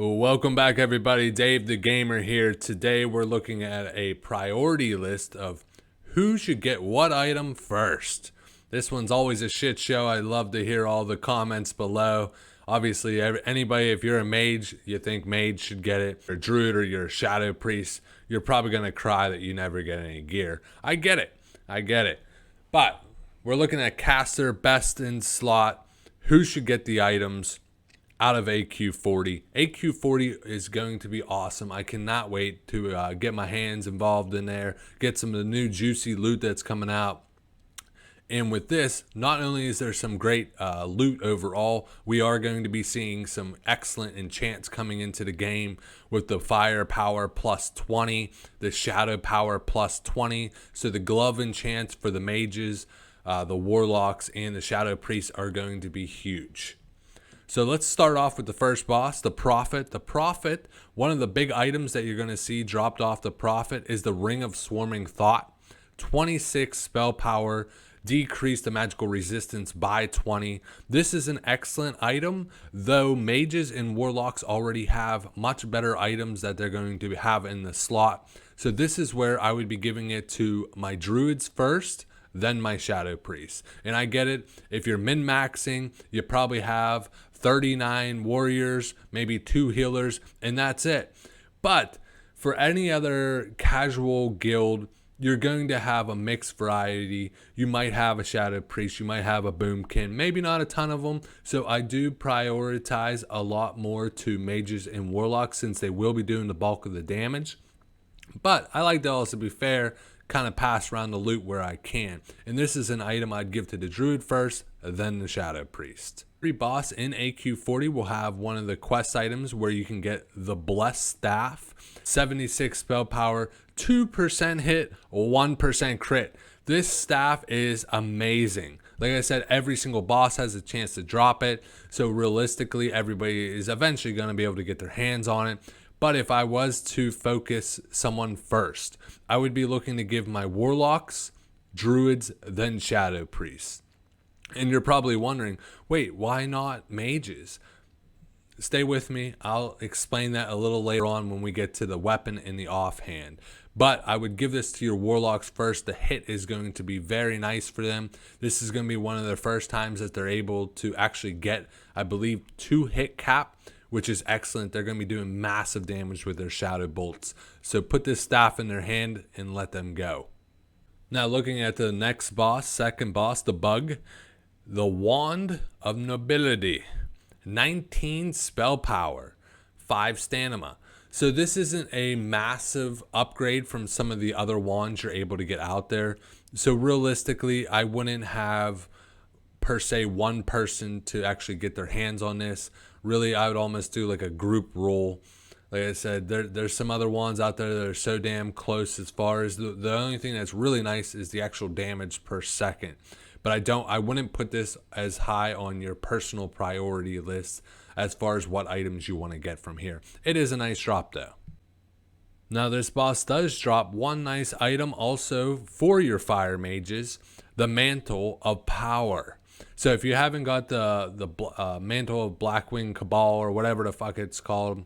Welcome back, everybody. Dave the Gamer here. Today we're looking at a priority list of who should get what item first. This one's always a shit show. I love to hear all the comments below. Obviously, anybody, if you're a mage, you think mage should get it, or druid, or you're a shadow priest, you're probably going to cry that you never get any gear. I get it. But we're looking at caster, best in slot, who should get the items out of AQ40. AQ40 is going to be awesome. I cannot wait to get my hands involved in there, get some of the new juicy loot that's coming out. And with this, not only is there some great loot overall, we are going to be seeing some excellent enchants coming into the game with the fire power plus 20, the shadow power plus 20. So the glove enchants for the mages, the warlocks, and the shadow priests are going to be huge. So let's start off with the first boss, the Prophet. The Prophet, one of the big items that you're going to see dropped off the Prophet is the Ring of Swarming Thought. 26 spell power, decrease the magical resistance by 20. This is an excellent item, though mages and warlocks already have much better items that they're going to have in the slot. So this is where I would be giving it to my druids first, then my shadow priests. And I get it, if you're min-maxing, you probably have 39 warriors, maybe 2 healers, and that's it. But for any other casual guild, you're going to have a mixed variety. You might have a shadow priest, you might have a boomkin, maybe not a ton of them. So I do prioritize a lot more to mages and warlocks since they will be doing the bulk of the damage. But I like to also be fair, kind of pass around the loot where I can. And this is an item I'd give to the druid first, then the shadow priest. Every boss in AQ40 will have one of the quest items where you can get the Blessed Staff, 76 spell power, 2% hit, 1% crit. This staff is amazing. Like I said, every single boss has a chance to drop it. So realistically, everybody is eventually going to be able to get their hands on it. But if I was to focus someone first, I would be looking to give my warlocks, druids, then shadow priests. And you're probably wondering, wait, why not mages? Stay with me. I'll explain that a little later on when we get to the weapon in the offhand. But I would give this to your warlocks first. The hit is going to be very nice for them. This is going to be one of their first times that they're able to actually get, I believe, 2 hit cap, which is excellent. They're going to be doing massive damage with their shadow bolts. So put this staff in their hand and let them go. Now looking at the next boss, second boss, the Bug. The Wand of Nobility, 19 spell power, 5 stamina. So this isn't a massive upgrade from some of the other wands you're able to get out there. So realistically, I wouldn't have per se one person to actually get their hands on this. Really, I would almost do like a group roll. Like I said, there's some other wands out there that are so damn close as far as the only thing that's really nice is the actual damage per second. But I wouldn't put this as high on your personal priority list as far as what items you want to get from here. It is a nice drop though. Now this boss does drop one nice item also for your fire mages, the Mantle of Power. So if you haven't got the Mantle of Blackwing Cabal or whatever the fuck it's called,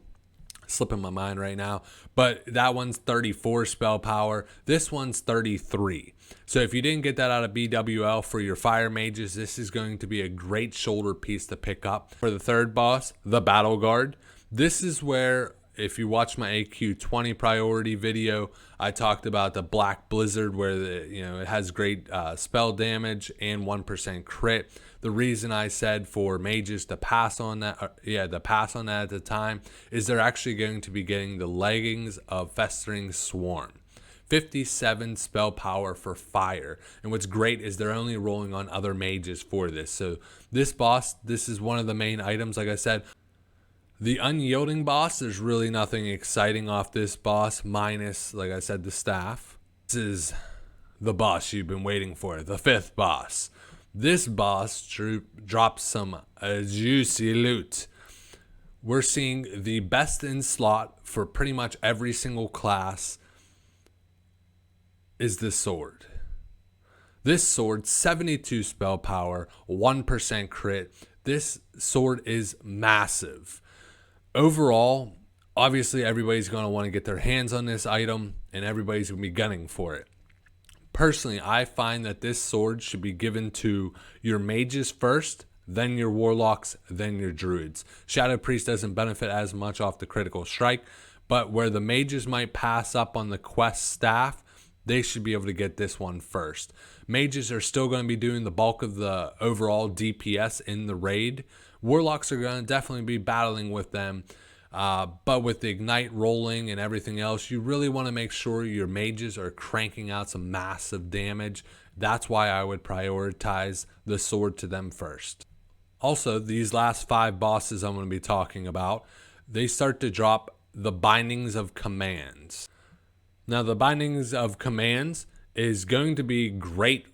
slipping my mind right now, but that one's 34 spell power. This one's 33. So if you didn't get that out of BWL for your fire mages, this is going to be a great shoulder piece to pick up. For the third boss, the Battle Guard. This is where, if you watch my AQ20 priority video, I talked about the Black Blizzard where it has great spell damage and 1% crit. The reason I said for mages to pass on that, at the time, is they're actually going to be getting the Leggings of Festering Swarm. 57 spell power for fire. And what's great is they're only rolling on other mages for this. So this boss, this is one of the main items, like I said. The Unyielding boss, there's really nothing exciting off this boss, minus, like I said, the staff. This is the boss you've been waiting for, the fifth boss. This boss drops some juicy loot. We're seeing the best in slot for pretty much every single class is this sword. This sword, 72 spell power, 1% crit. This sword is massive. Overall, obviously everybody's going to want to get their hands on this item and everybody's going to be gunning for it. Personally, I find that this sword should be given to your mages first, then your warlocks, then your druids. Shadow Priest doesn't benefit as much off the critical strike, but where the mages might pass up on the quest staff, they should be able to get this one first. Mages are still going to be doing the bulk of the overall DPS in the raid. Warlocks are going to definitely be battling with them. But with the ignite rolling and everything else, you really want to make sure your mages are cranking out some massive damage. That's why I would prioritize the sword to them first. Also, these last 5 bosses I'm going to be talking about, they start to drop the bindings of commands. Now, the bindings of commands is going to be great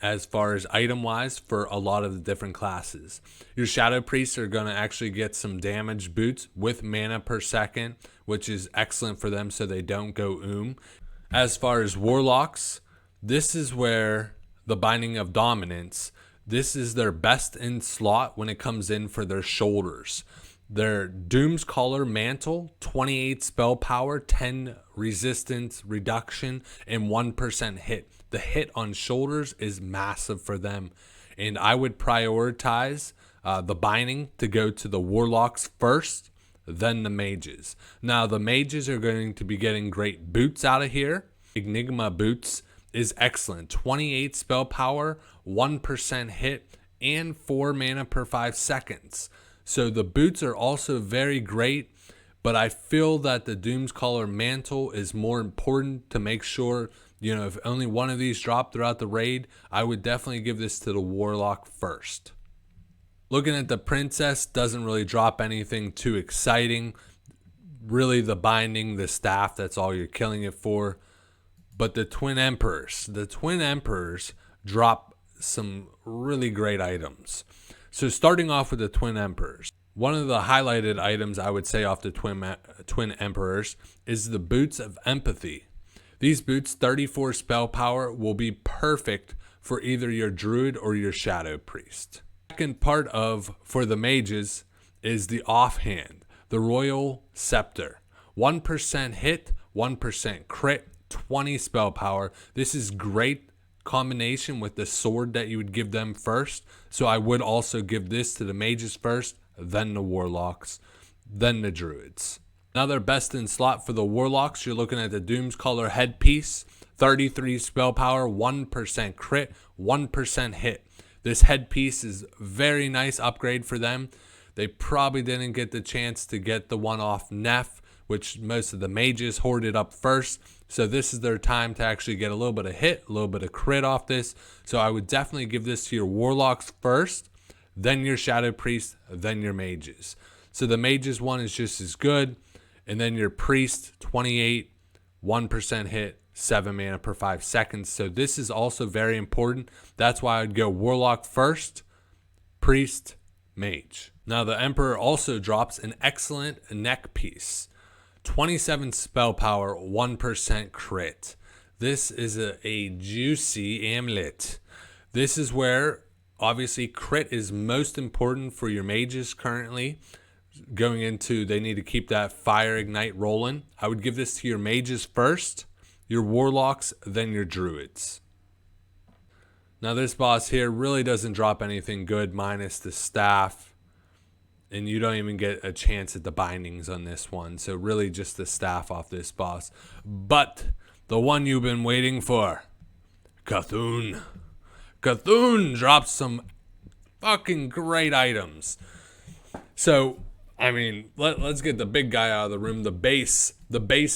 as far as item wise for a lot of the different classes. Your Shadow Priests are going to actually get some damage boots with mana per second, which is excellent for them so they don't go As far as Warlocks, this is where the Binding of Dominance, this is their best in slot when it comes in for their shoulders. Their Doom's Caller Mantle, 28 spell power, 10 resistance reduction, and 1% hit. The hit on shoulders is massive for them. And I would prioritize the binding to go to the warlocks first, then the mages. Now, the mages are going to be getting great boots out of here. Enigma boots is excellent. 28 spell power, 1% hit, and 4 mana per 5 seconds. So the boots are also very great, but I feel that the Doom's Caller Mantle is more important to make sure, you know, if only one of these drop throughout the raid, I would definitely give this to the Warlock first. Looking at the Princess, doesn't really drop anything too exciting. Really the binding, the staff, that's all you're killing it for. But the Twin Emperors drop some really great items. So starting off with the Twin Emperors, one of the highlighted items I would say off the Twin Emperors is the Boots of Empathy. These boots, 34 spell power, will be perfect for either your Druid or your Shadow Priest. Second part for the mages is the offhand, the Royal Scepter. 1% hit, 1% crit, 20 spell power. This is great combination with the sword that you would give them first. So I would also give this to the mages first, then the warlocks, then the druids. Another best in slot for the warlocks, you're looking at the Doom's Caller headpiece, 33 spell power, 1% crit, 1% hit. This headpiece is very nice upgrade for them. They probably didn't get the chance to get the one off Neff, which most of the mages hoarded up first. So this is their time to actually get a little bit of hit, a little bit of crit off this. So I would definitely give this to your warlocks first, then your Shadow Priest, then your mages. So the mages one is just as good. And then your priest, 28, 1% hit, 7 mana per 5 seconds. So this is also very important. That's why I'd go warlock first, priest, mage. Now the Emperor also drops an excellent neck piece. 27 spell power, 1% crit. This is a juicy amulet. This is where obviously crit is most important for your mages currently. Going into, they need to keep that fire ignite rolling. I would give this to your mages first, your warlocks, then your druids. Now this boss here really doesn't drop anything good minus the staff. And you don't even get a chance at the bindings on this one. So really just the staff off this boss. But the one you've been waiting for, Cthulhu. Cthulhu drops some fucking great items. So, I mean, let's get the big guy out of the room. The base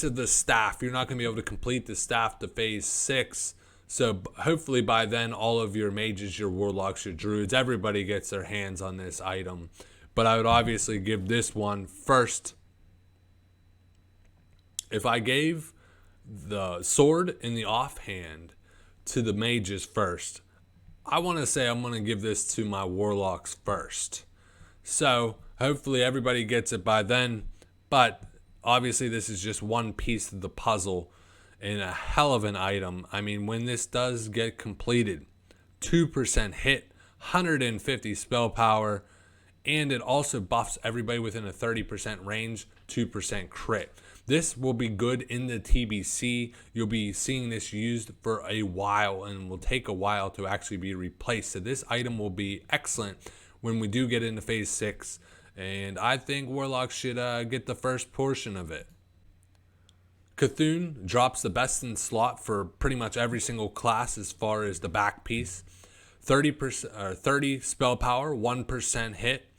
of the staff. You're not going to be able to complete the staff to phase 6. So hopefully by then, all of your mages, your warlocks, your druids, everybody gets their hands on this item. But I would obviously give this one first. If I gave the sword in the offhand to the mages first, I want to say I'm going to give this to my warlocks first. So hopefully everybody gets it by then. But obviously this is just one piece of the puzzle and a hell of an item. I mean, when this does get completed, 2% hit, 150 spell power, and it also buffs everybody within a 30% range, 2% crit. This will be good in the TBC. You'll be seeing this used for a while and will take a while to actually be replaced. So this item will be excellent when we do get into phase 6. And I think Warlocks should get the first portion of it. Cthulhu drops the best in slot for pretty much every single class as far as the back piece. 30% or 30 spell power, 1% hit.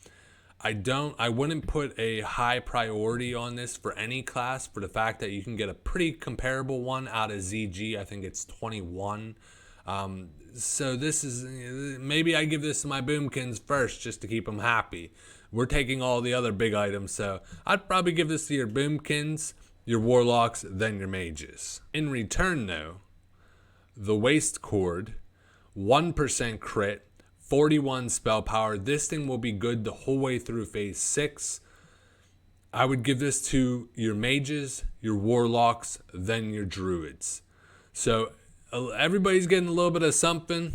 I wouldn't put a high priority on this for any class for the fact that you can get a pretty comparable one out of ZG. I think it's 21. So this is, maybe I give this to my boomkins first just to keep them happy. We're taking all the other big items, so I'd probably give this to your boomkins, your warlocks, then your mages. In return though, the waste cord, 1% crit, 41 spell power. This thing will be good the whole way through phase 6. I would give this to your mages, your warlocks, then your druids. So everybody's getting a little bit of something.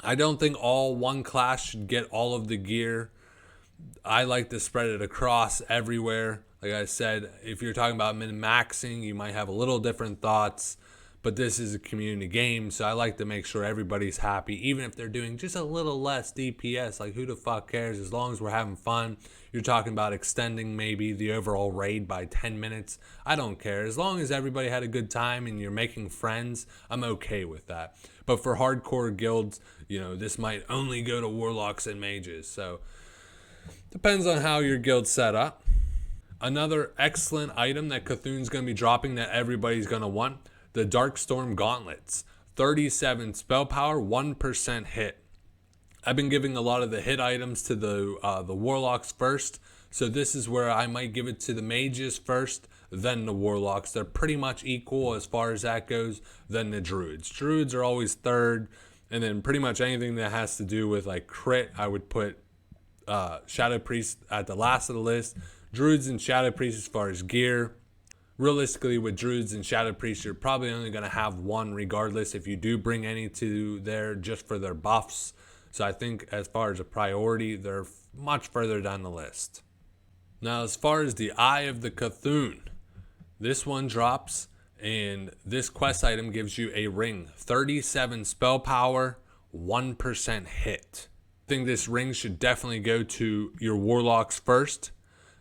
I don't think all one class should get all of the gear. I like to spread it across everywhere. Like I said, if you're talking about min-maxing, you might have a little different thoughts. But this is a community game, so I like to make sure everybody's happy, even if they're doing just a little less DPS. Like, who the fuck cares? As long as we're having fun. You're talking about extending maybe the overall raid by 10 minutes. I don't care. As long as everybody had a good time and you're making friends, I'm okay with that. But for hardcore guilds, you know, this might only go to warlocks and mages. So, depends on how your guild's set up. Another excellent item that Cthulhu's going to be dropping that everybody's going to want. The Darkstorm Gauntlets, 37 spell power, 1% hit. I've been giving a lot of the hit items to the warlocks first, so this is where I might give it to the mages first, then the warlocks. They're pretty much equal as far as that goes, then the druids. Druids are always third, and then pretty much anything that has to do with like crit, I would put Shadow Priest at the last of the list. Druids and Shadow Priest as far as gear. Realistically, with druids and shadow priests, you're probably only going to have one regardless if you do bring any to there just for their buffs. So I think as far as a priority, they're much further down the list. Now, as far as the Eye of the Cthulhu, this one drops, and this quest item gives you a ring, 37 spell power, 1% hit. I think this ring should definitely go to your warlocks first,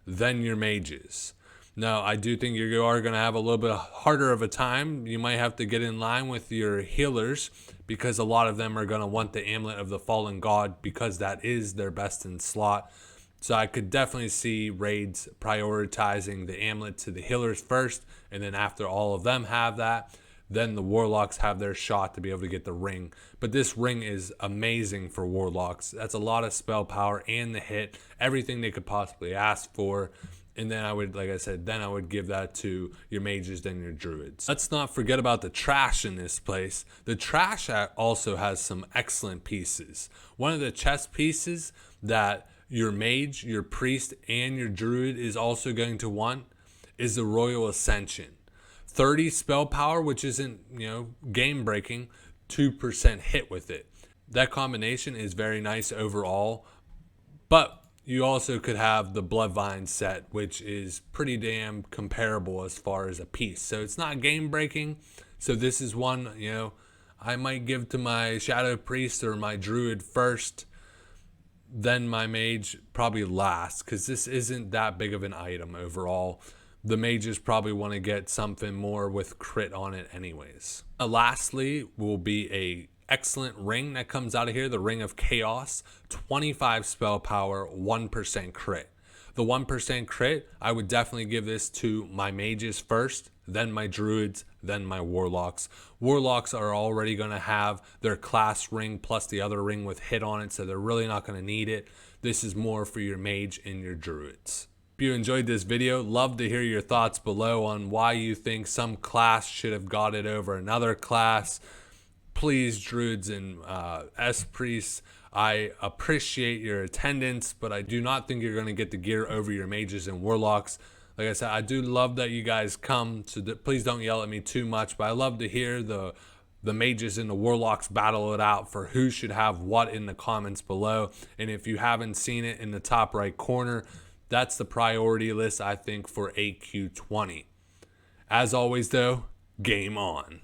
then your mages. Now, I do think you are going to have a little bit harder of a time. You might have to get in line with your healers because a lot of them are going to want the Amulet of the Fallen God because that is their best in slot. So I could definitely see raids prioritizing the Amulet to the healers first, and then after all of them have that, then the warlocks have their shot to be able to get the ring. But this ring is amazing for warlocks. That's a lot of spell power and the hit, everything they could possibly ask for. And then I would, like I said, then I would give that to your mages, then your druids. Let's not forget about the trash in this place. The trash also has some excellent pieces. One of the chest pieces that your mage, your priest, and your druid is also going to want is the Royal Ascension. 30 spell power, which isn't, game breaking, 2% hit with it. That combination is very nice overall, but you also could have the Bloodvine set, which is pretty damn comparable as far as a piece. So it's not game breaking. So this is one, I might give to my Shadow Priest or my Druid first, then my Mage probably last, because this isn't that big of an item overall. The mages probably want to get something more with crit on it anyways. Lastly will be a excellent ring that comes out of here, the Ring of Chaos, 25 spell power, 1% crit. The 1% crit, I would definitely give this to my mages first, then my druids, then my warlocks. Warlocks are already going to have their class ring plus the other ring with hit on it, so they're really not going to need it. This is more for your mage and your druids. If you enjoyed this video, love to hear your thoughts below on why you think some class should have got it over another class. Please, druids and S-priests, I appreciate your attendance, but I do not think you're going to get the gear over your mages and warlocks. Like I said, I do love that you guys come, so please don't yell at me too much, but I love to hear the The mages and the warlocks battle it out for who should have what in the comments below. And if you haven't seen it in the top right corner, that's the priority list, I think, for AQ20. As always, though, game on.